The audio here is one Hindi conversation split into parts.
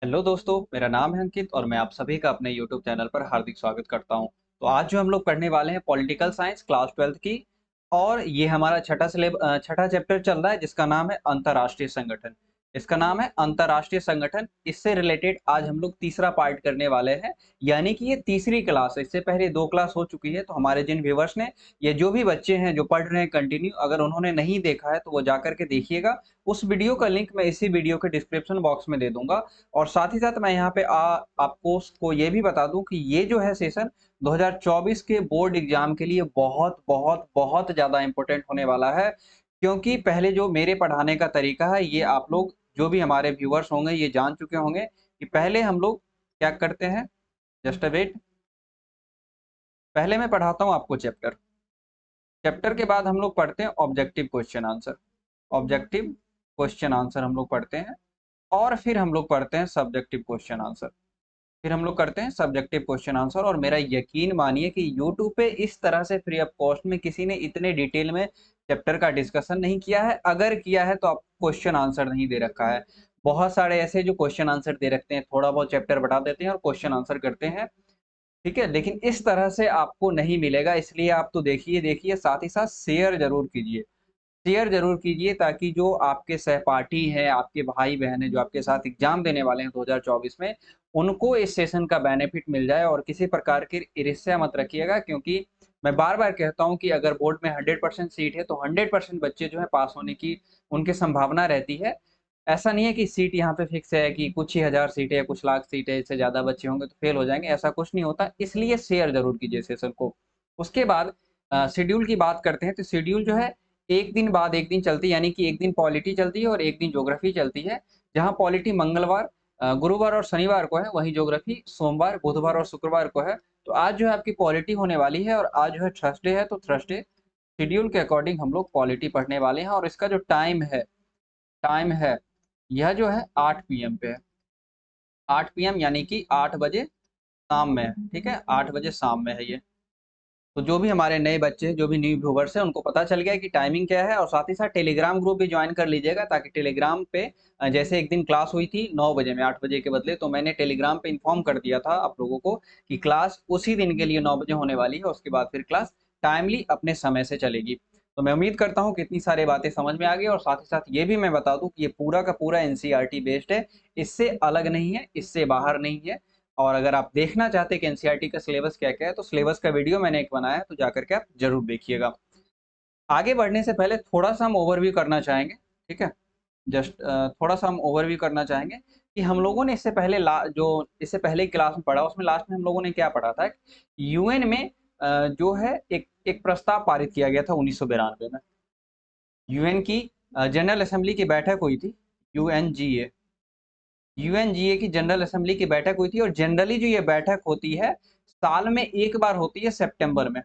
हेलो दोस्तों, मेरा नाम है अंकित और मैं आप सभी का अपने यूट्यूब चैनल पर हार्दिक स्वागत करता हूं। तो आज जो हम लोग पढ़ने वाले हैं पॉलिटिकल साइंस क्लास 12th की। और ये हमारा छठा चैप्टर चल रहा है जिसका नाम है अंतर्राष्ट्रीय संगठन। इसका नाम है अंतर्राष्ट्रीय संगठन। इससे रिलेटेड आज हम लोग तीसरा पार्ट करने वाले हैं। यानी कि ये तीसरी क्लास है। इससे पहले दो क्लास हो चुकी है। तो हमारे जिन व्यूवर्स ने, ये जो भी बच्चे हैं जो पढ़ रहे हैं कंटिन्यू, अगर उन्होंने नहीं देखा है तो वो जाकर के देखिएगा। उस वीडियो का लिंक मैं इसी वीडियो के डिस्क्रिप्शन बॉक्स में दे दूंगा। और साथ ही साथ मैं यहाँ पे आपको उसको ये भी बता दूं कि ये जो है सेशन 2024 के बोर्ड एग्जाम के लिए बहुत बहुत बहुत ज़्यादा इम्पोर्टेंट होने वाला है। क्योंकि पहले जो मेरे पढ़ाने का तरीका है, ये आप लोग जो भी हमारे व्यूअर्स होंगे ये जान चुके होंगे कि पहले हम लोग क्या करते हैं। Just a wait. पहले मैं पढ़ाता हूँ आपको चैप्टर। चैप्टर के बाद हम लोग पढ़ते हैं objective question answer. Objective question answer हम लोग पढ़ते हैं। और फिर हम लोग पढ़ते हैं सब्जेक्टिव क्वेश्चन आंसर। फिर हम लोग करते हैं सब्जेक्टिव क्वेश्चन आंसर। और मेरा यकीन मानिए कि यूट्यूब पे इस तरह से फ्री ऑफ कॉस्ट में किसी ने इतने डिटेल में चैप्टर का डिस्कशन नहीं किया है। अगर किया है तो आप क्वेश्चन आंसर नहीं दे रखा है। बहुत सारे ऐसे जो क्वेश्चन आंसर दे रखते हैं, थोड़ा बहुत चैप्टर बढ़ा देते हैं और क्वेश्चन आंसर करते हैं। ठीक है, लेकिन इस तरह से आपको नहीं मिलेगा। इसलिए आप तो देखिए देखिए, साथ ही साथ शेयर जरूर कीजिए। शेयर जरूर कीजिए ताकि जो आपके सहपाठी हैं, आपके भाई बहन हैं जो आपके साथ एग्जाम देने वाले हैं 2024 में, उनको इस सेशन का बेनिफिट मिल जाए। और किसी प्रकार की ईर्ष्या मत रखिएगा, क्योंकि मैं बार बार कहता हूं कि अगर बोर्ड में 100% सीट है तो 100% बच्चे जो है पास होने की उनकी संभावना रहती है। ऐसा नहीं है कि सीट यहाँ पे फिक्स है कि कुछ ही हजार सीट है, कुछ लाख सीट है, इससे ज्यादा बच्चे होंगे तो फेल हो जाएंगे, ऐसा कुछ नहीं होता। इसलिए शेयर जरूर कीजिए सेशन को। उसके बाद शेड्यूल की बात करते हैं। तो शेड्यूल जो है एक दिन बाद एक दिन चलती है। यानी कि एक दिन पॉलिटी चलती है और एक दिन ज्योग्राफी चलती है। जहाँ पॉलिटी मंगलवार, गुरुवार और शनिवार को है, वहीं ज्योग्राफी सोमवार, बुधवार और शुक्रवार को है। तो आज जो है आपकी पॉलिटी होने वाली है और आज जो है थर्सडे है। तो थर्सडे शेड्यूल के अकॉर्डिंग हम लोग पॉलिटी पढ़ने वाले हैं। और इसका जो टाइम है यह जो है 8 PM पे है। 8 PM यानी कि 8 बजे शाम में है। ठीक है, 8 बजे शाम में है ये। तो जो भी हमारे नए बच्चे हैं, जो भी न्यू व्यूवर्स हैं, उनको पता चल गया कि टाइमिंग क्या है। और साथ ही साथ टेलीग्राम ग्रुप भी ज्वाइन कर लीजिएगा, ताकि टेलीग्राम पे जैसे एक दिन क्लास हुई थी 9 बजे में, 8 बजे के बदले, तो मैंने टेलीग्राम पे इन्फॉर्म कर दिया था आप लोगों को कि क्लास उसी दिन के लिए 9 बजे होने वाली है। उसके बाद फिर क्लास टाइमली अपने समय से चलेगी। तो मैं उम्मीद करता हूँ कि इतनी सारी बातें समझ में आ गई। और साथ ही साथ ये भी मैं बता दूं कि ये पूरा का पूरा एनसीईआरटी बेस्ड है। इससे अलग नहीं है, इससे बाहर नहीं है। और अगर आप देखना चाहते हैं कि एनसीईआरटी का सिलेबस क्या क्या है, तो सिलेबस का वीडियो मैंने एक बनाया है, तो जाकर के आप जरूर देखिएगा। आगे बढ़ने से पहले थोड़ा सा हम ओवरव्यू करना चाहेंगे। ठीक है, जस्ट थोड़ा सा हम ओवरव्यू करना चाहेंगे कि हम लोगों ने इससे पहले जो इससे पहले क्लास में पढ़ा, उसमें लास्ट में हम लोगों ने क्या पढ़ा था। यूएन में जो है एक एक प्रस्ताव पारित किया गया था 1992 में। यूएन की जनरल असेंबली की बैठक हुई थी। यूएनजीए यूएनजीए की जनरल असेंबली की बैठक हुई थी। और जनरली जो ये बैठक होती है साल में एक बार होती है, सितंबर में।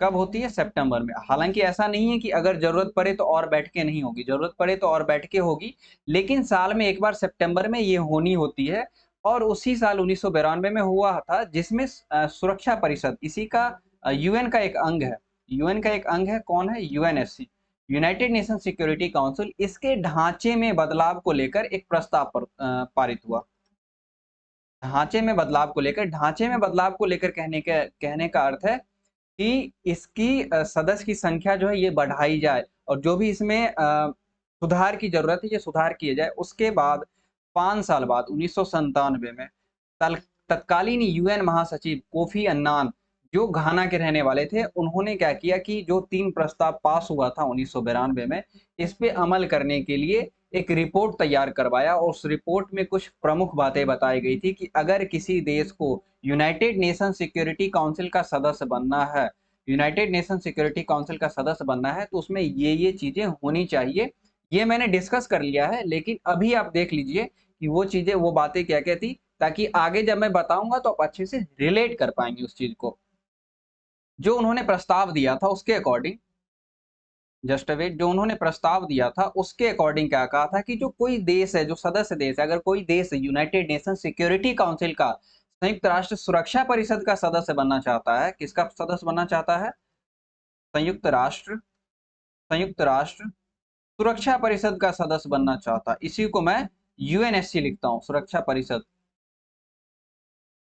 कब होती है? सितंबर में। हालांकि ऐसा नहीं है कि अगर जरूरत पड़े तो और बैठकें नहीं होगी, जरूरत पड़े तो और बैठकें होगी। लेकिन साल में एक बार सितंबर में ये होनी होती है। और उसी साल 1992 में हुआ था, जिसमें सुरक्षा परिषद, इसी का यूएन का एक अंग है। यूएन का एक अंग है, कौन है? UNSC, United nation security council. इसके ढांचे में बदलाव को लेकर एक प्रस्ताव पारित हुआ। ढांचे में बदलाव को लेकर कहने का अर्थ है कि इसकी सदस्य की संख्या जो है ये बढ़ाई जाए। और जो भी इसमें सुधार की जरूरत है ये सुधार किए जाए। उसके बाद 5 साल बाद 1997 में तत्कालीन यूएन महासचिव कोफी अन्नान, जो घाना के रहने वाले थे, उन्होंने क्या किया कि जो 3 प्रस्ताव पास हुआ था 1992 में, इस पे अमल करने के लिए एक रिपोर्ट तैयार करवाया। और उस रिपोर्ट में कुछ प्रमुख बातें बताई गई थी कि अगर किसी देश को यूनाइटेड नेशन सिक्योरिटी काउंसिल का सदस्य बनना है, यूनाइटेड नेशन सिक्योरिटी काउंसिल का सदस्य बनना है, तो उसमें ये चीजें होनी चाहिए। ये मैंने डिस्कस कर लिया है, लेकिन अभी आप देख लीजिए कि वो चीजें, वो बातें क्या क्या थी, ताकि आगे जब मैं बताऊंगा तो आप अच्छे से रिलेट कर पाएंगे उस चीज को। जो उन्होंने प्रस्ताव दिया था उसके अकॉर्डिंग, जस्ट वेट, जो उन्होंने प्रस्ताव दिया था उसके अकॉर्डिंग क्या कहा था कि जो कोई देश है, जो सदस्य देश है, अगर कोई देश यूनाइटेड नेशन सिक्योरिटी काउंसिल का, संयुक्त राष्ट्र सुरक्षा परिषद का सदस्य बनना चाहता है, किसका सदस्य बनना चाहता है? संयुक्त राष्ट्र संयुक्त राष्ट्र सुरक्षा परिषद का सदस्य बनना चाहता, इसी को मैं यूएनएससी लिखता हूँ, सुरक्षा परिषद,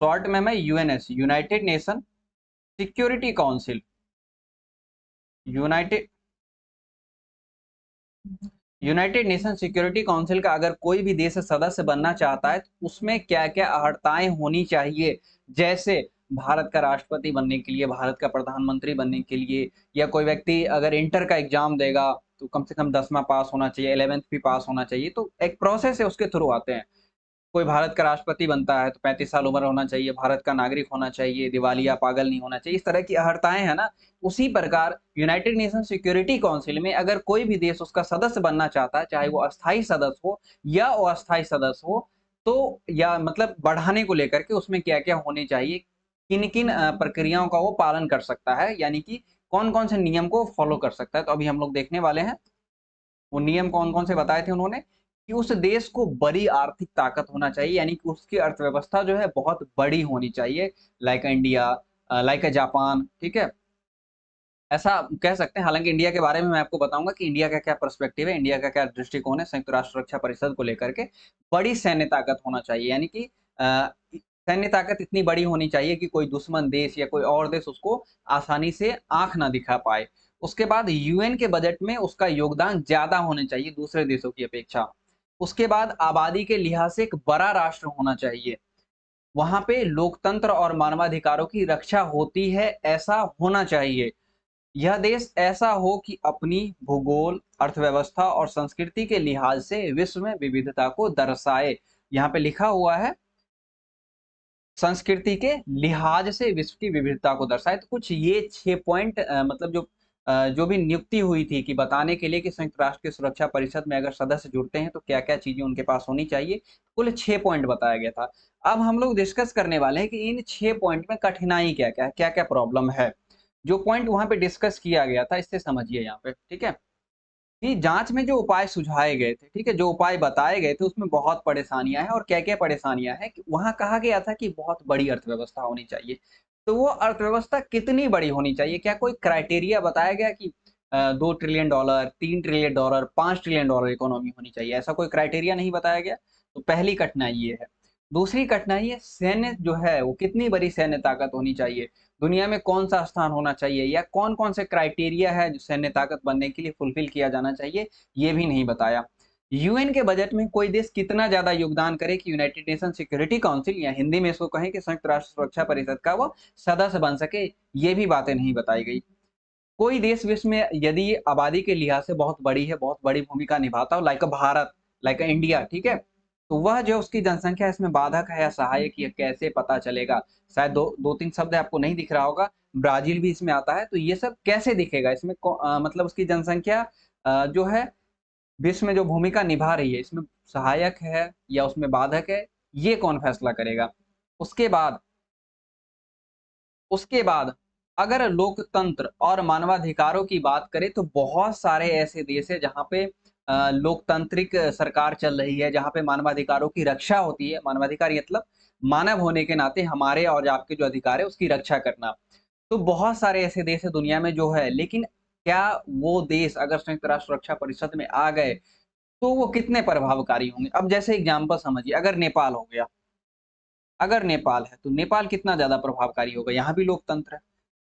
शॉर्ट में मैं UNSC, United nation security council, United United nation security council का अगर कोई भी देश सदस्य बनना चाहता है तो उसमें क्या क्या अहर्ताएं होनी चाहिए, जैसे भारत का राष्ट्रपति बनने के लिए, भारत का प्रधानमंत्री बनने के लिए, या कोई व्यक्ति अगर इंटर का एग्जाम देगा तो कम से कम 10वां पास होना चाहिए, 11th भी पास होना चाहिए। तो एक प्रोसेस है, उसके थ्रू आते हैं। कोई भारत का राष्ट्रपति बनता है तो 35 साल उम्र होना चाहिए, भारत का नागरिक होना चाहिए, दिवालिया पागल नहीं होना चाहिए, इस तरह की अहर्ताएं है ना। उसी प्रकार यूनाइटेड नेशन सिक्योरिटी काउंसिल में अगर कोई भी देश उसका सदस्य बनना चाहता है, चाहे वो अस्थायी सदस्य हो या अस्थायी सदस्य हो, तो या मतलब बढ़ाने को लेकर के उसमें क्या क्या होने चाहिए, किन किन प्रक्रियाओं का वो पालन कर सकता है, यानी कि कौन कौन से नियम को फॉलो कर सकता है। तो अभी हम लोग देखने वाले हैं वो नियम कौन कौन से बताए थे उन्होंने, कि उस देश को बड़ी आर्थिक ताकत होना चाहिए, यानी कि उसकी अर्थव्यवस्था जो है बहुत बड़ी होनी चाहिए, लाइक इंडिया, लाइक जापान, ठीक है, ऐसा कह सकते हैं। हालांकि इंडिया के बारे में मैं आपको बताऊंगा कि इंडिया का क्या पर्सपेक्टिव है, इंडिया का क्या दृष्टिकोण है संयुक्त राष्ट्र सुरक्षा परिषद को लेकर के। बड़ी सैन्य ताकत होना चाहिए, यानी कि सैन्य ताकत इतनी बड़ी होनी चाहिए कि कोई दुश्मन देश या कोई और देश उसको आसानी से आंख ना दिखा पाए। उसके बाद यूएन के बजट में उसका योगदान ज्यादा होना चाहिए दूसरे देशों की अपेक्षा। उसके बाद आबादी के लिहाज से एक बड़ा राष्ट्र होना चाहिए, वहां पे लोकतंत्र और मानवाधिकारों की रक्षा होती है, ऐसा होना चाहिए। यह देश ऐसा हो कि अपनी भूगोल, अर्थव्यवस्था और संस्कृति के लिहाज से विश्व में विविधता को दर्शाए। यहाँ पे लिखा हुआ है संस्कृति के लिहाज से विश्व की विविधता को दर्शाए। तो कुछ ये 6 पॉइंट मतलब जो भी नियुक्ति हुई थी कि बताने के लिए कि संयुक्त राष्ट्र की सुरक्षा परिषद में अगर सदस्य जुड़ते हैं तो क्या क्या चीजें उनके पास होनी चाहिए, कुल 6 पॉइंट बताया गया था। अब हम लोग डिस्कस करने वाले हैं कि इन 6 पॉइंट में कठिनाई क्या क्या है, क्या क्या प्रॉब्लम है। जो पॉइंट वहां पे डिस्कस किया गया था इससे समझिए यहाँ पे, ठीक है, कि जांच में जो उपाय सुझाए गए थे, ठीक है, जो उपाय बताए गए थे उसमें बहुत परेशानियां हैं। और क्या क्या परेशानियां हैं कि वहां कहा गया था कि बहुत बड़ी अर्थव्यवस्था होनी चाहिए। तो वो अर्थव्यवस्था कितनी बड़ी होनी चाहिए, क्या कोई क्राइटेरिया बताया गया कि 2 trillion dollar, 3 trillion dollar, 5 trillion dollar economy होनी चाहिए, ऐसा कोई क्राइटेरिया नहीं बताया गया। तो पहली कठिनाई ये है। दूसरी कठिनाई है सैन्य जो है वो कितनी बड़ी सैन्य ताकत होनी चाहिए, दुनिया में कौन सा स्थान होना चाहिए, या कौन कौन से क्राइटेरिया है जो सैन्य ताकत बनने के लिए फुलफिल किया जाना चाहिए, ये भी नहीं बताया। यूएन के बजट में कोई देश कितना ज्यादा योगदान करे कि यूनाइटेड नेशन सिक्योरिटी काउंसिल, या हिंदी में इसको कहें कि संयुक्त राष्ट्र सुरक्षा परिषद का वो सदस्य बन सके, ये भी बातें नहीं बताई गई। कोई देश विश्व में यदि आबादी के लिहाज से बहुत बड़ी है, बहुत बड़ी भूमिका निभाता हो, लाइक भारत, लाइक इंडिया, ठीक है, तो वह जो उसकी जनसंख्या इसमें बाधक है या सहायक, ये कैसे पता चलेगा। शायद दो तीन शब्द आपको नहीं दिख रहा होगा, ब्राजील भी इसमें आता है, तो ये सब कैसे दिखेगा इसमें, मतलब उसकी जनसंख्या जो है विश्व में जो भूमिका निभा रही है इसमें सहायक है या उसमें बाधक है, ये कौन फैसला करेगा। उसके बाद उसके बाद अगर लोकतंत्र और मानवाधिकारों की बात करें तो बहुत सारे ऐसे देश है जहाँ पे लोकतांत्रिक सरकार चल रही है, जहाँ पे मानवाधिकारों की रक्षा होती है। मानवाधिकार मतलब मानव होने के नाते हमारे और आपके जो अधिकार है उसकी रक्षा करना। तो बहुत सारे ऐसे देश है दुनिया में जो है, लेकिन क्या वो देश अगर संयुक्त राष्ट्र सुरक्षा परिषद में आ गए तो वो कितने प्रभावकारी होंगे। अब जैसे एग्जाम्पल समझिए, अगर नेपाल हो गया, अगर नेपाल है तो नेपाल कितना ज्यादा प्रभावकारी होगा, यहाँ भी लोकतंत्र है।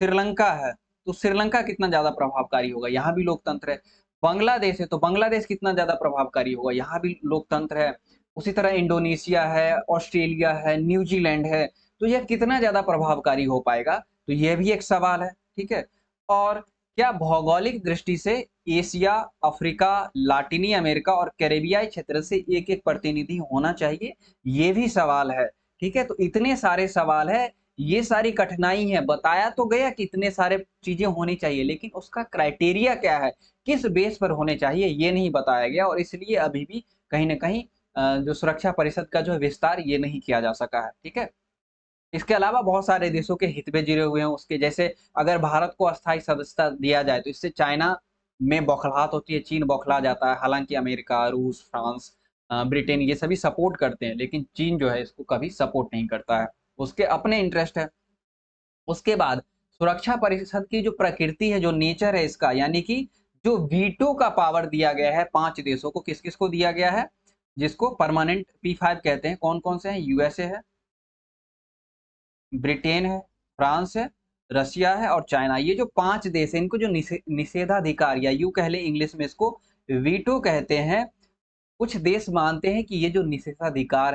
श्रीलंका है तो श्रीलंका कितना ज्यादा प्रभावकारी होगा, यहाँ भी लोकतंत्र है। बांग्लादेश है तो बांग्लादेश कितना ज्यादा प्रभावकारी होगा, यहाँ भी लोकतंत्र है। उसी तरह इंडोनेशिया है, ऑस्ट्रेलिया है, न्यूजीलैंड है, तो यह कितना ज्यादा प्रभावकारी हो पाएगा, तो यह भी एक सवाल है, ठीक है। और क्या भौगोलिक दृष्टि से एशिया, अफ्रीका, लातिनी अमेरिका और कैरेबियाई क्षेत्र से एक एक प्रतिनिधि होना चाहिए, ये भी सवाल है, ठीक है। तो इतने सारे सवाल है, ये सारी कठिनाई है। बताया तो गया कि इतने सारे चीजें होनी चाहिए, लेकिन उसका क्राइटेरिया क्या है, किस बेस पर होने चाहिए, ये नहीं बताया गया। और इसलिए अभी भी कहीं ना कहीं जो सुरक्षा परिषद का जो विस्तार ये नहीं किया जा सका है, ठीक है। इसके अलावा बहुत सारे देशों के हित में जुड़े हुए हैं उसके, जैसे अगर भारत को अस्थायी सदस्यता दिया जाए तो इससे चाइना में बौखलाहट होती है, चीन बौखला जाता है। हालांकि अमेरिका, रूस, फ्रांस, ब्रिटेन ये सभी सपोर्ट करते हैं, लेकिन चीन जो है इसको कभी सपोर्ट नहीं करता है, उसके अपने इंटरेस्ट है। उसके बाद सुरक्षा परिषद की जो प्रकृति है, जो नेचर है इसका, यानी कि जो वीटो का पावर दिया गया है 5 देशों को, किस किस को दिया गया है, जिसको परमानेंट P5 कहते हैं। कौन कौन से हैं? यूएसए है, ब्रिटेन है, फ्रांस है, रशिया है और चाइना। ये जो 5 देश हैं, इनको जो निषेधाधिकार या यूं कह ले इंग्लिश में इसको वीटो कहते हैं। कुछ देश मानते हैं कि ये जो निषेधाधिकार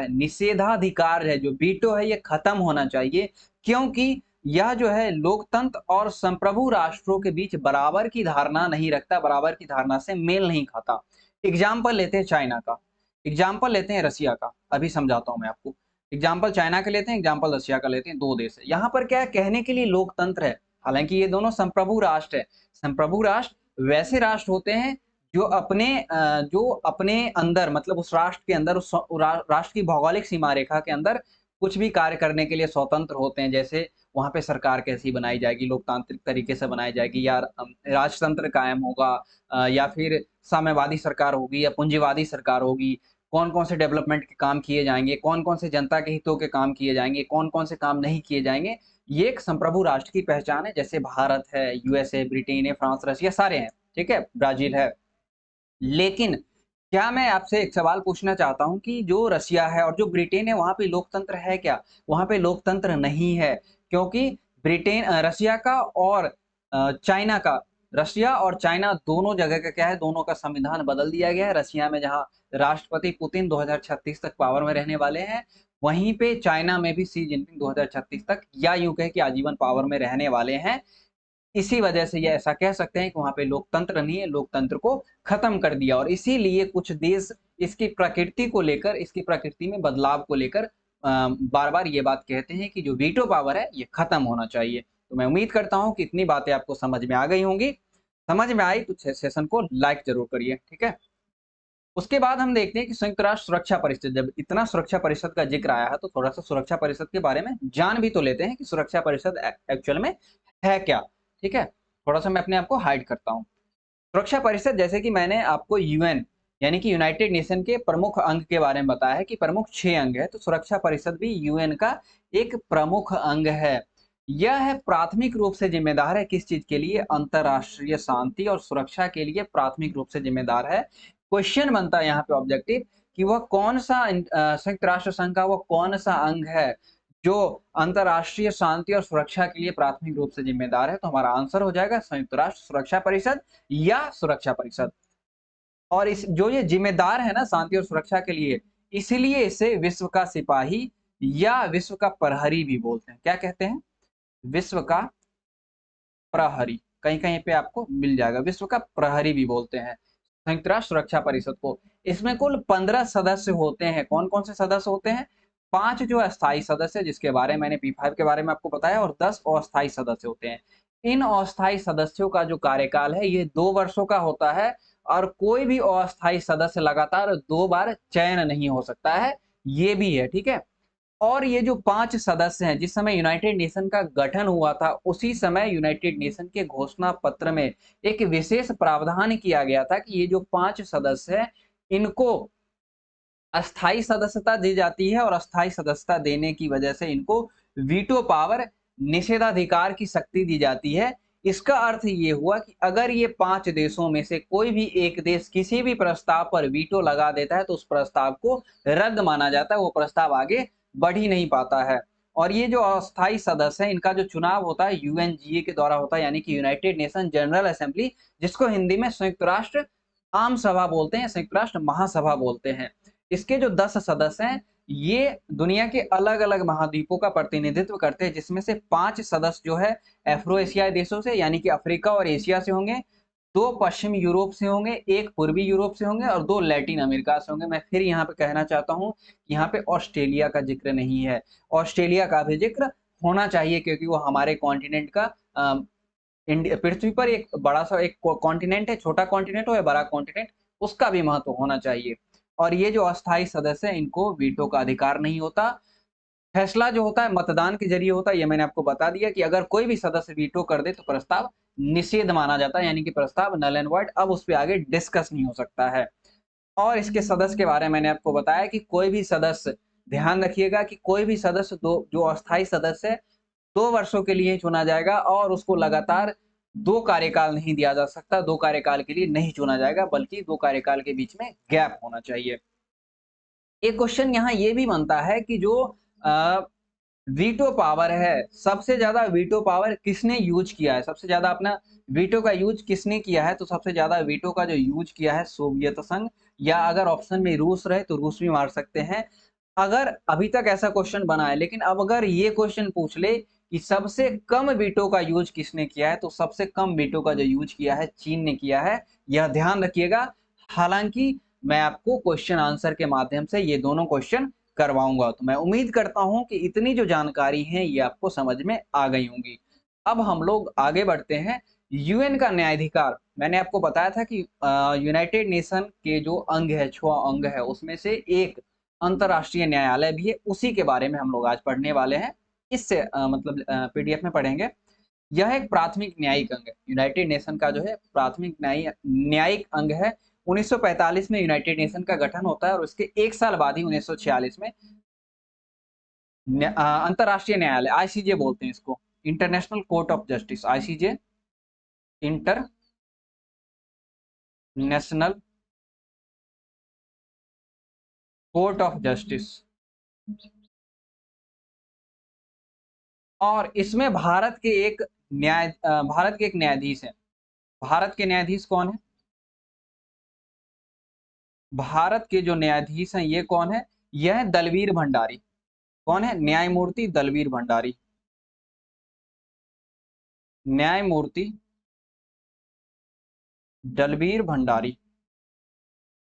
है, जो वीटो है, ये खत्म होना चाहिए, क्योंकि यह जो है लोकतंत्र और संप्रभु राष्ट्रों के बीच बराबर की धारणा नहीं रखता, बराबर की धारणा से मेल नहीं खाता। एग्जाम्पल लेते हैं चाइना का, एग्जाम्पल लेते हैं रशिया का, अभी समझाता हूं मैं आपको। एग्जाम्पल चाइना का लेते हैं, एग्जाम्पल रशिया का लेते हैं, दो देश है। यहाँ पर क्या है, कहने के लिए लोकतंत्र है, हालांकि ये दोनों संप्रभु राष्ट्र है। संप्रभु राष्ट्र वैसे राष्ट्र होते हैं जो अपने अंदर, मतलब उस राष्ट्र के अंदर, उस राष्ट्र की भौगोलिक सीमा रेखा के अंदर कुछ भी कार्य करने के लिए स्वतंत्र होते हैं। जैसे वहां पे सरकार कैसी बनाई जाएगी, लोकतांत्रिक तरीके से बनाई जाएगी या राजतंत्र कायम होगा, या फिर साम्यवादी सरकार होगी या पूंजीवादी सरकार होगी, कौन कौन से डेवलपमेंट के काम किए जाएंगे, कौन कौन से जनता के हितों के काम किए जाएंगे, कौन कौन से काम नहीं किए जाएंगे, ये एक संप्रभु राष्ट्र की पहचान है। जैसे भारत है, यूएसए, ब्रिटेन है, फ्रांस, रशिया सारे हैं, ठीक है, ब्राजील है। लेकिन क्या मैं आपसे एक सवाल पूछना चाहता हूं कि जो रशिया है और जो ब्रिटेन है, वहां पे लोकतंत्र है क्या? वहां पे लोकतंत्र नहीं है, क्योंकि रशिया का और चाइना का, रशिया और चाइना दोनों जगह का क्या है, दोनों का संविधान बदल दिया गया है। रशिया में जहां राष्ट्रपति पुतिन 2036 तक पावर में रहने वाले हैं, वहीं पे चाइना में भी शी जिनपिंग 2036 तक, या यूं कहे कि आजीवन पावर में रहने वाले हैं। इसी वजह से ये ऐसा कह सकते हैं कि वहां पे लोकतंत्र नहीं है, लोकतंत्र को खत्म कर दिया। और इसीलिए कुछ देश इसकी प्रकृति को लेकर, इसकी प्रकृति में बदलाव को लेकर बार बार ये बात कहते हैं कि जो वीटो पावर है ये खत्म होना चाहिए। तो मैं उम्मीद करता हूं कि इतनी बातें आपको समझ में आ गई होंगी। समझ में आई तो सेशन को लाइक जरूर करिए, ठीक है। उसके बाद हम देखते हैं कि संयुक्त राष्ट्र सुरक्षा परिषद, जब इतना सुरक्षा परिषद का जिक्र आया है तो थोड़ा सा सुरक्षा परिषद के बारे में जान भी तो लेते हैं कि सुरक्षा परिषद एक्चुअल में है क्या, ठीक है। थोड़ा सा मैं अपने आप को हाइड करता हूँ। सुरक्षा परिषद, जैसे कि मैंने आपको यूएन यानी कि यूनाइटेड नेशन के प्रमुख अंग के बारे में बताया है कि प्रमुख 6 अंग है, तो सुरक्षा परिषद भी यूएन का एक प्रमुख अंग है। यह है प्राथमिक रूप से जिम्मेदार है किस चीज के लिए? अंतरराष्ट्रीय शांति और सुरक्षा के लिए प्राथमिक रूप से जिम्मेदार है। क्वेश्चन बनता है यहाँ पे ऑब्जेक्टिव कि वह कौन सा संयुक्त राष्ट्र संघ का वो कौन सा अंग है जो अंतरराष्ट्रीय शांति और सुरक्षा के लिए प्राथमिक रूप से जिम्मेदार है? तो हमारा आंसर हो जाएगा संयुक्त राष्ट्र सुरक्षा परिषद या सुरक्षा परिषद। और इस जो ये जिम्मेदार है ना शांति और सुरक्षा के लिए, इसीलिए इसे विश्व का सिपाही या विश्व का प्रहरी भी बोलते हैं। क्या कहते हैं? विश्व का प्रहरी, कहीं कहीं पे आपको मिल जाएगा, विश्व का प्रहरी भी बोलते हैं संयुक्त राष्ट्र सुरक्षा परिषद को। इसमें कुल 15 सदस्य होते हैं। कौन कौन से सदस्य होते हैं? 5 जो अस्थायी सदस्य, जिसके बारे में मैंने P5 के बारे में आपको बताया, और 10 अस्थायी सदस्य होते हैं। इन अस्थायी सदस्यों का जो कार्यकाल है ये 2 वर्षों का होता है, और कोई भी अस्थायी सदस्य लगातार 2 बार चयन नहीं हो सकता है, ये भी है, ठीक है। और ये जो 5 सदस्य हैं, जिस समय यूनाइटेड नेशन का गठन हुआ था, उसी समय यूनाइटेड नेशन के घोषणा पत्र में एक विशेष प्रावधान किया गया था कि ये जो 5 सदस्य हैं, इनको अस्थाई सदस्यता दी जाती है, और अस्थाई सदस्यता देने की वजह से इनको वीटो पावर, निषेधाधिकार की शक्ति दी जाती है। इसका अर्थ ये हुआ कि अगर ये 5 देशों में से कोई भी एक देश किसी भी प्रस्ताव पर वीटो लगा देता है तो उस प्रस्ताव को रद्द माना जाता है, वो प्रस्ताव आगे बढ़ ही नहीं पाता है। और ये जो अस्थाई सदस्य है, इनका जो चुनाव होता है यूएनजीए के द्वारा होता है, यानी कि यूनाइटेड नेशन जनरल असेंबली, जिसको हिंदी में संयुक्त राष्ट्र आम सभा बोलते हैं, संयुक्त राष्ट्र महासभा बोलते हैं। इसके जो 10 सदस्य हैं, ये दुनिया के अलग अलग महाद्वीपों का प्रतिनिधित्व करते हैं, जिसमें से 5 सदस्य जो है अफ्रो एशियाई देशों से यानी कि अफ्रीका और एशिया से होंगे, 2 पश्चिमी यूरोप से होंगे, 1 पूर्वी यूरोप से होंगे और 2 लैटिन अमेरिका से होंगे। मैं फिर यहाँ पे कहना चाहता हूँ, यहाँ पे ऑस्ट्रेलिया का जिक्र नहीं है। ऑस्ट्रेलिया का भी जिक्र होना चाहिए, क्योंकि वो हमारे कॉन्टिनेंट का पृथ्वी पर एक बड़ा सा एक कॉन्टिनेंट है, छोटा कॉन्टिनेंट हो या बड़ा कॉन्टिनेंट, उसका भी महत्व होना चाहिए। और ये जो अस्थायी सदस्य है, इनको वीटो का अधिकार नहीं होता। फैसला जो होता है मतदान के जरिए होता है, ये मैंने आपको बता दिया कि अगर कोई भी सदस्य वीटो कर दे तो प्रस्ताव निषेध माना जाता है, यानी कि प्रस्ताव नल एंड वॉइड, अब उस पर आगे डिस्कस नहीं हो सकता है। और इसके सदस्य के बारे में मैंने आपको बताया कि कोई भी सदस्य, ध्यान रखिएगा कि कोई भी सदस्य, दो जो अस्थायी सदस्य है, 2 वर्षों के लिए चुना जाएगा, और उसको लगातार 2 कार्यकाल नहीं दिया जा सकता, 2 कार्यकाल के लिए नहीं चुना जाएगा, बल्कि 2 कार्यकाल के बीच में गैप होना चाहिए। एक क्वेश्चन यहाँ ये भी बनता है कि जो वीटो पावर है, सबसे ज्यादा वीटो पावर किसने यूज किया है, सबसे ज्यादा अपना वीटो का यूज किसने किया है, तो सबसे ज्यादा वीटो का जो यूज किया है सोवियत संघ, या अगर ऑप्शन में रूस रहे तो रूस भी मार सकते हैं। अगर अभी तक ऐसा क्वेश्चन बना है, लेकिन अब अगर ये क्वेश्चन पूछ ले कि सबसे कम वीटो का यूज किसने किया है, तो सबसे कम वीटो का जो यूज किया है चीन ने किया है, यह ध्यान रखिएगा। हालांकि मैं आपको क्वेश्चन आंसर के माध्यम से ये दोनों क्वेश्चन करवाऊंगा, तो मैं उम्मीद करता हूं कि इतनी जो जानकारी है ये आपको समझ में आ गई होंगी। अब हम लोग आगे बढ़ते हैं। यूएन का न्यायाधिकार, मैंने आपको बताया था कि यूनाइटेड नेशन के जो अंग है, 6 अंग है, उसमें से एक अंतरराष्ट्रीय न्यायालय भी है, उसी के बारे में हम लोग आज पढ़ने वाले हैं। इससे मतलब पीडीएफ में पढ़ेंगे। यह एक प्राथमिक न्यायिक अंग है, यूनाइटेड नेशन का जो है प्राथमिक न्यायिक अंग है। 1945 में यूनाइटेड नेशन का गठन होता है और उसके एक साल बाद ही 1946 में अंतरराष्ट्रीय न्यायालय, आईसीजे बोलते हैं इसको, international court of justice, ICJ, international court of justice. और इसमें भारत के एक न्यायाधीश है। भारत के न्यायाधीश कौन है? भारत के जो न्यायाधीश हैं ये कौन है? यह है दलवीर भंडारी। कौन है? न्यायमूर्ति दलवीर भंडारी। न्यायमूर्ति दलवीर भंडारी,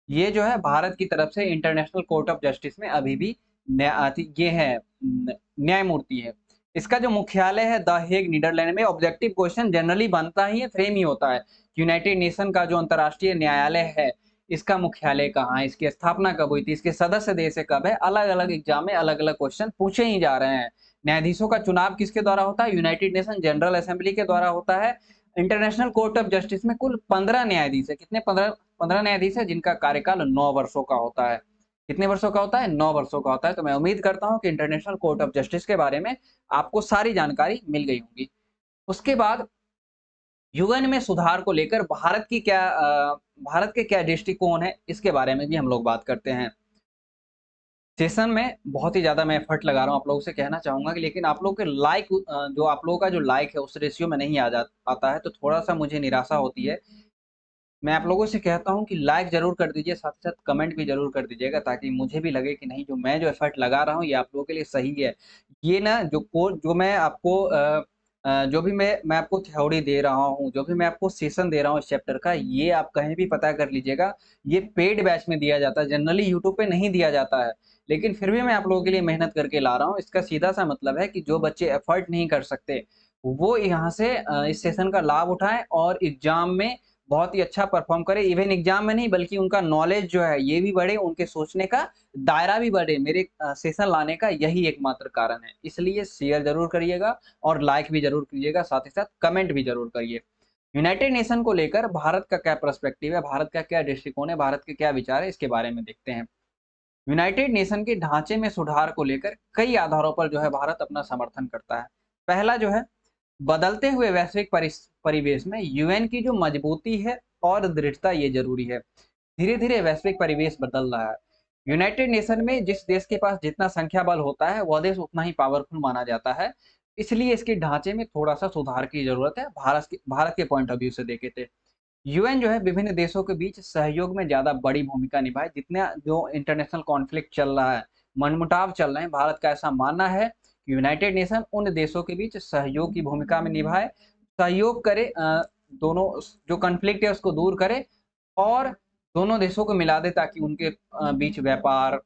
ये जो है भारत की तरफ से इंटरनेशनल कोर्ट ऑफ जस्टिस में अभी भी ये है, न्यायमूर्ति है। इसका जो मुख्यालय है द हेग, नीदरलैंड में। ऑब्जेक्टिव क्वेश्चन जनरली बनता ही है, फ्रेम ही होता है। यूनाइटेड नेशन का जो अंतरराष्ट्रीय न्यायालय है, इसका मुख्यालय कहाँ है, इसकी स्थापना कब हुई थी, इसके सदस्य देश कब है, अलग अलग एग्जाम में अलग अलग क्वेश्चन पूछे ही जा रहे हैं। न्यायाधीशों का चुनाव किसके द्वारा होता है? यूनाइटेड नेशन जनरल असेंबली के द्वारा होता है। इंटरनेशनल कोर्ट ऑफ जस्टिस में कुल 15 न्यायाधीश है। कितने? 15 न्यायाधीश है, जिनका कार्यकाल 9 वर्षों का होता है। कितने वर्षों का होता है? 9 वर्षों का होता है। तो मैं उम्मीद करता हूं कि इंटरनेशनल कोर्ट ऑफ जस्टिस के बारे में आपको सारी जानकारी मिल गई होगी। उसके बाद यूएन में सुधार को लेकर भारत के क्या दृष्टिकोण है, इसके बारे में भी हम लोग बात करते हैं। सेशन में बहुत ही ज्यादा मैं एफर्ट लगा रहा हूँ आप लोगों से कहना चाहूंगा कि, लेकिन आप लोगों के लाइक, जो आप लोगों का जो लाइक है उस रेशियो में नहीं आ जा आता है, तो थोड़ा सा मुझे निराशा होती है। मैं आप लोगों से कहता हूं कि लाइक जरूर कर दीजिए, साथ ही साथ कमेंट भी जरूर कर दीजिएगा, ताकि मुझे भी लगे कि नहीं, जो मैं जो एफर्ट लगा रहा हूँ ये आप लोगों के लिए सही है। ये ना जो कोर्स, जो मैं आपको जो भी मैं आपको थ्योरी दे रहा हूँ, जो भी मैं आपको सेशन दे रहा हूँ इस चैप्टर का, ये आप कहीं भी पता कर लीजिएगा, ये पेड बैच में दिया जाता है, जनरली यूट्यूब पे नहीं दिया जाता है। लेकिन फिर भी मैं आप लोगों के लिए मेहनत करके ला रहा हूँ। इसका सीधा सा मतलब है कि जो बच्चे एफर्ट नहीं कर सकते, वो यहाँ से इस सेशन का लाभ उठाएं और एग्जाम में बहुत ही अच्छा परफॉर्म करे। इवन एग्जाम में नहीं, बल्कि उनका नॉलेज जो है ये भी बढ़े, उनके सोचने का दायरा भी बढ़े। मेरे सेशन लाने का यही एकमात्र कारण है। इसलिए शेयर जरूर करिएगा और लाइक भी जरूर कीजिएगा, साथ ही साथ कमेंट भी जरूर करिए। यूनाइटेड नेशन को लेकर भारत का क्या पर्सपेक्टिव है, भारत का क्या दृष्टिकोण है, भारत के क्या विचार है, इसके बारे में देखते हैं। यूनाइटेड नेशन के ढांचे में सुधार को लेकर कई आधारों पर जो है भारत अपना समर्थन करता है। पहला जो है, बदलते हुए वैश्विक परिवेश में यूएन की जो मजबूती है और दृढ़ता, ये जरूरी है। धीरे धीरे वैश्विक परिवेश बदल रहा है। यूनाइटेड नेशन में जिस देश के पास जितना संख्या बल होता है, वह देश उतना ही पावरफुल माना जाता है। इसलिए इसके ढांचे में थोड़ा सा सुधार की जरूरत है, भारत के पॉइंट ऑफ व्यू से देखे थे। यूएन जो है विभिन्न देशों के बीच सहयोग में ज्यादा बड़ी भूमिका निभाए। जितना जो इंटरनेशनल कॉन्फ्लिक्ट चल रहा है, मनमुटाव चल रहे हैं, भारत का ऐसा मानना है कि यूनाइटेड नेशन उन देशों के बीच सहयोग की भूमिका में निभाए, सहयोग करे, दोनों जो कॉन्फ्लिक्ट है उसको दूर करे और दोनों देशों को मिला दे, ताकि उनके बीच व्यापार,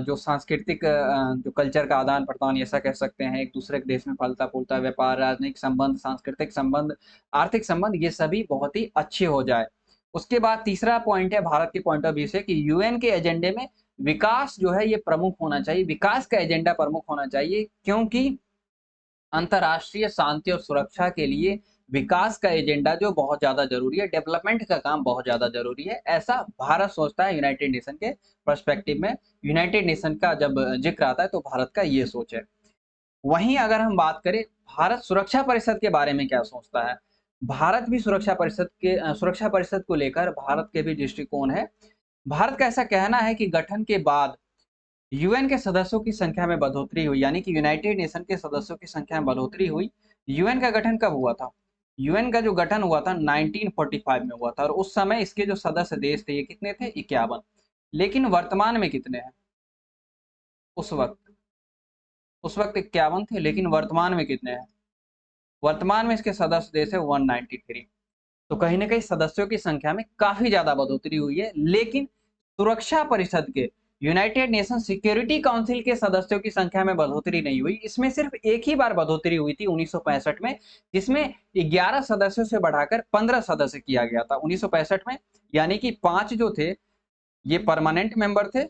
जो सांस्कृतिक, जो कल्चर का आदान प्रदान, ऐसा कह सकते हैं, एक दूसरे के देश में फलता फूलता व्यापार, राजनीतिक संबंध, सांस्कृतिक संबंध, आर्थिक संबंध, ये सभी बहुत ही अच्छे हो जाए। उसके बाद तीसरा पॉइंट है भारत के पॉइंट ऑफ व्यू से, कि यूएन के एजेंडे में विकास जो है ये प्रमुख होना चाहिए, विकास का एजेंडा प्रमुख होना चाहिए, क्योंकि अंतरराष्ट्रीय शांति और सुरक्षा के लिए विकास का एजेंडा जो बहुत ज्यादा जरूरी है, डेवलपमेंट का काम बहुत ज्यादा जरूरी है, ऐसा भारत सोचता है। यूनाइटेड नेशन के पर्सपेक्टिव में यूनाइटेड नेशन का जब जिक्र आता है तो भारत का ये सोच है। वहीं अगर हम बात करें भारत सुरक्षा परिषद के बारे में क्या सोचता है, भारत भी सुरक्षा परिषद को लेकर भारत के भी दृष्टिकोण है। भारत का ऐसा कहना है कि गठन के बाद यूएन के सदस्यों की संख्या में बढ़ोतरी हुई, यानी कि यूनाइटेड नेशन के सदस्यों की संख्या में बढ़ोतरी हुई। यूएन का गठन कब हुआ था? यूएन का जो गठन हुआ था 1945 में हुआ था, और उस समय इसके जो सदस्य देश थे ये कितने थे? 51। लेकिन वर्तमान में कितने हैं? उस वक्त 51 थे, लेकिन वर्तमान में कितने हैं? वर्तमान में इसके सदस्य देश है 193। तो कहीं ना कहीं सदस्यों की संख्या में काफी ज्यादा बढ़ोतरी हुई है, लेकिन सुरक्षा परिषद के, यूनाइटेड नेशन सिक्योरिटी काउंसिल के सदस्यों की संख्या में बढ़ोतरी नहीं हुई। इसमें सिर्फ एक ही बार बढ़ोतरी हुई थी 1965 में, जिसमें 11 सदस्यों से बढ़ाकर 15 सदस्य किया गया था 1965 में। यानी कि 5 जो थे ये परमानेंट मेंबर थे,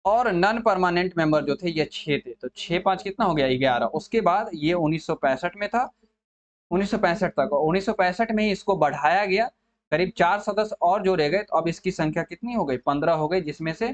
और नॉन परमानेंट मेंबर जो थे ये 6 थे। तो 6 5 कितना हो गया? 11। उसके बाद ये 1965 में था, 1965 तक, और 1965 में ही इसको बढ़ाया गया, करीब 4 सदस्य और जोड़े गए। तो अब इसकी संख्या कितनी हो गई? 15 हो गई, जिसमें से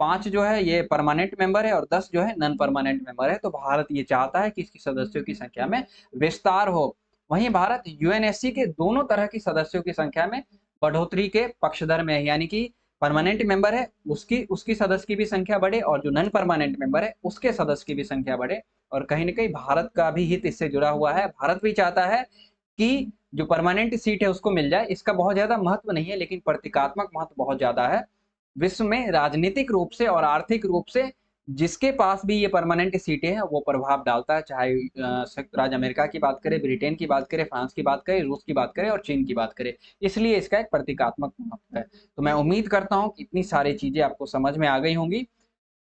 5 जो है ये परमानेंट मेंबर है और 10 जो है नॉन परमानेंट मेंबर है। तो भारत ये चाहता है कि इसकी सदस्यों की संख्या में विस्तार हो। वहीं भारत यूएनएससी के दोनों तरह की सदस्यों की संख्या में बढ़ोतरी के पक्षधर में है, यानी कि परमानेंट मेंबर है उसकी उसकी सदस्य की भी संख्या बढ़े, और जो नॉन परमानेंट मेंबर है उसके सदस्य की भी संख्या बढ़े। और कहीं ना कहीं भारत का भी हित इससे जुड़ा हुआ है। भारत भी चाहता है कि जो परमानेंट सीट है उसको मिल जाए। इसका बहुत ज्यादा महत्व नहीं है, लेकिन प्रतीकात्मक महत्व बहुत ज्यादा है। विश्व में राजनीतिक रूप से और आर्थिक रूप से जिसके पास भी ये परमानेंट सीटें हैं वो प्रभाव डालता है, चाहे संयुक्त राज्य अमेरिका की बात करें, ब्रिटेन की बात करें, फ्रांस की बात करें, रूस की बात करें और चीन की बात करें। इसलिए इसका एक प्रतीकात्मक महत्व है। तो मैं उम्मीद करता हूं कि इतनी सारी चीजें आपको समझ में आ गई होंगी।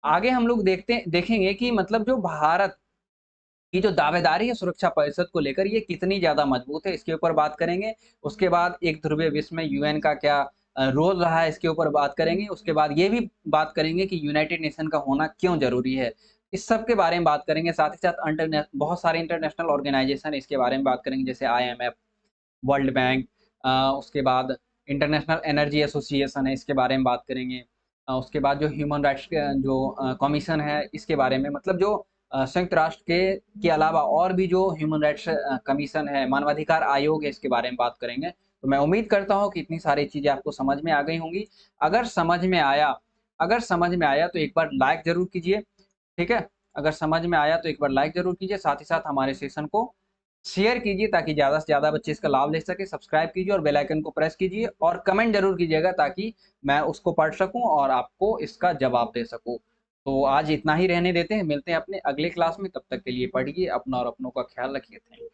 आगे हम लोग देखेंगे कि मतलब जो भारत की जो दावेदारी है सुरक्षा परिषद को लेकर ये कितनी ज्यादा मजबूत है, इसके ऊपर बात करेंगे। उसके बाद एक ध्रुवीय विश्व में यूएन का क्या रोल रहा है, इसके ऊपर बात करेंगे। उसके बाद ये भी बात करेंगे कि यूनाइटेड नेशन का होना क्यों जरूरी है। इस सब के बारे में बात करेंगे। साथ ही साथ बहुत सारे इंटरनेशनल ऑर्गेनाइजेशन इसके बारे में बात करेंगे, जैसे आईएमएफ, वर्ल्ड बैंक, उसके बाद इंटरनेशनल एनर्जी एसोसिएशन है, इसके बारे में बात करेंगे। उसके बाद जो ह्यूमन राइट्स जो कमीशन है इसके बारे में, मतलब जो संयुक्त राष्ट्र के अलावा और भी जो ह्यूमन राइट्स कमीशन है, मानवाधिकार आयोग है, इसके बारे में बात करेंगे। तो मैं उम्मीद करता हूँ कि इतनी सारी चीजें आपको समझ में आ गई होंगी। अगर समझ में आया अगर समझ में आया तो एक बार लाइक जरूर कीजिए। ठीक है, अगर समझ में आया तो एक बार लाइक जरूर कीजिए। साथ ही साथ हमारे सेशन को शेयर कीजिए ताकि ज़्यादा से ज़्यादा बच्चे इसका लाभ ले सके। सब्सक्राइब कीजिए और बेल आइकन को प्रेस कीजिए, और कमेंट जरूर कीजिएगा ताकि मैं उसको पढ़ सकूं और आपको इसका जवाब दे सकूं। तो आज इतना ही रहने देते हैं, मिलते हैं अपने अगले क्लास में। तब तक के लिए पढ़िए अपना और अपनों का ख्याल रखिए। Thank you.